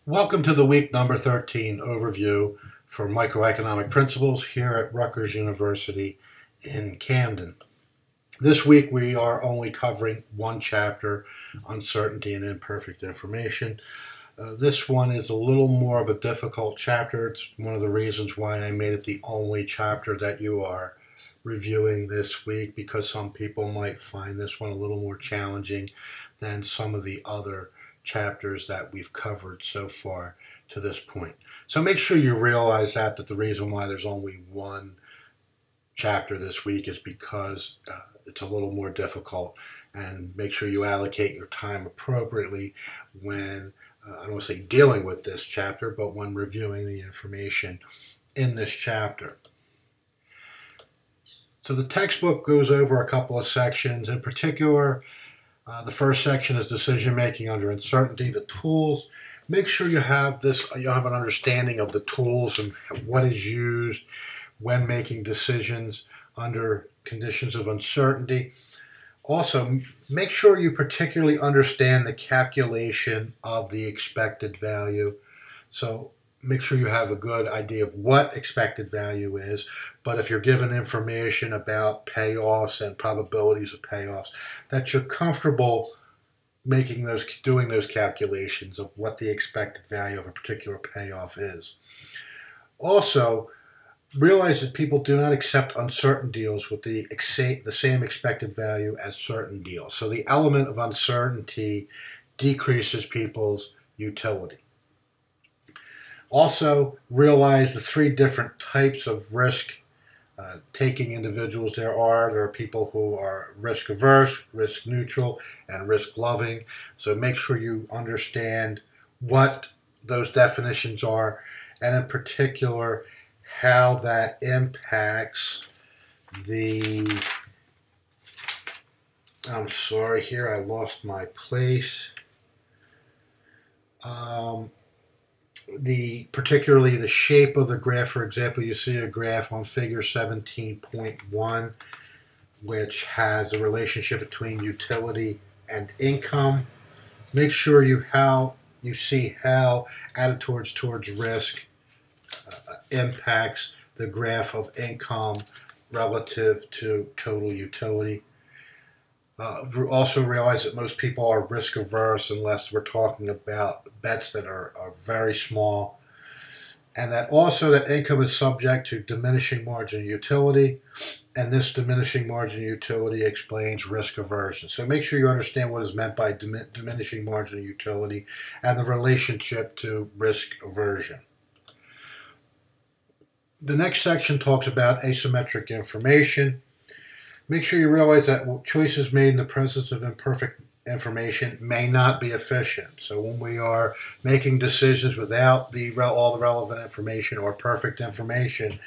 Welcome to the week number 13 overview for microeconomic principles here at Rutgers University in Camden. This week we are only covering one chapter, Uncertainty and Imperfect Information. This one is a little more of a difficult chapter. It's one of the reasons why I made it the only chapter that you are reviewing this week, because some people might find this one a little more challenging than some of the other chapters that we've covered so far to this point. So make sure you realize that the reason why there's only one chapter this week is because it's a little more difficult, and make sure you allocate your time appropriately when, I don't want to say dealing with this chapter, but when reviewing the information in this chapter. So the textbook goes over a couple of sections. In particular, the first section is decision making under uncertainty, the tools. Make sure you have an understanding of the tools and what is used when making decisions under conditions of uncertainty. Also, make sure you particularly understand the calculation of the expected value. So make sure you have a good idea of what expected value is. But if you're given information about payoffs and probabilities of payoffs, that you're comfortable doing those calculations of what the expected value of a particular payoff is. Also, realize that people do not accept uncertain deals with the same expected value as certain deals. So the element of uncertainty decreases people's utility. Also, realize the three different types of risk taking individuals there are. There are people who are risk averse, risk neutral, and risk loving. So make sure you understand what those definitions are, and in particular, how that impacts I'm sorry, here I lost my place. Particularly the shape of the graph. For example, you see a graph on figure 17.1, which has a relationship between utility and income. Make sure you see how attitudes towards risk impacts the graph of income relative to total utility. Also realize that most people are risk averse unless we're talking about bets that are very small, and that also that income is subject to diminishing margin of utility, and this diminishing margin of utility explains risk aversion. So make sure you understand what is meant by diminishing margin of utility and the relationship to risk aversion. The next section talks about asymmetric information. Make sure you realize that choices made in the presence of imperfect information may not be efficient. So when we are making decisions without all the relevant information or perfect information,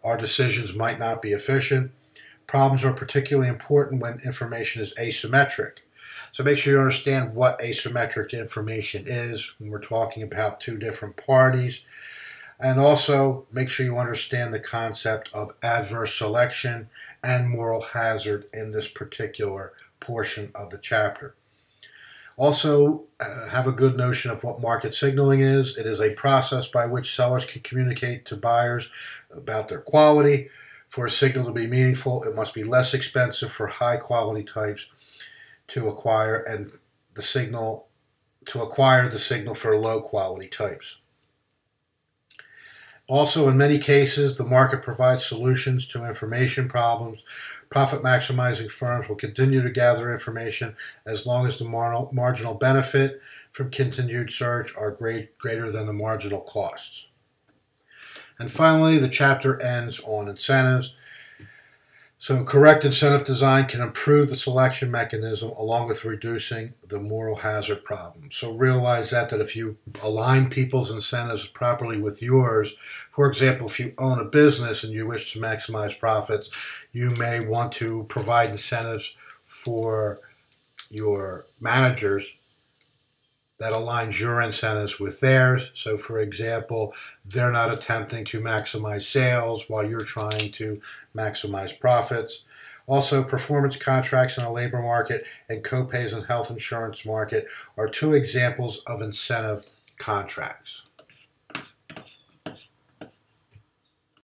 our decisions might not be efficient. Problems are particularly important when information is asymmetric. So make sure you understand what asymmetric information is when we're talking about two different parties. And also make sure you understand the concept of adverse selection and moral hazard in this particular portion of the chapter. Also, have a good notion of what market signaling is. It is a process by which sellers can communicate to buyers about their quality. For a signal to be meaningful, it must be less expensive for high quality types to acquire the signal for low quality types. Also, in many cases, the market provides solutions to information problems. Profit-maximizing firms will continue to gather information as long as the marginal benefit from continued search are greater than the marginal costs. And finally, the chapter ends on incentives. So correct incentive design can improve the selection mechanism along with reducing the moral hazard problem. So realize that if you align people's incentives properly with yours, for example, if you own a business and you wish to maximize profits, you may want to provide incentives for your managers that aligns your incentives with theirs. So for example, they're not attempting to maximize sales while you're trying to maximize profits. Also, performance contracts in the labor market and copays in health insurance market are two examples of incentive contracts.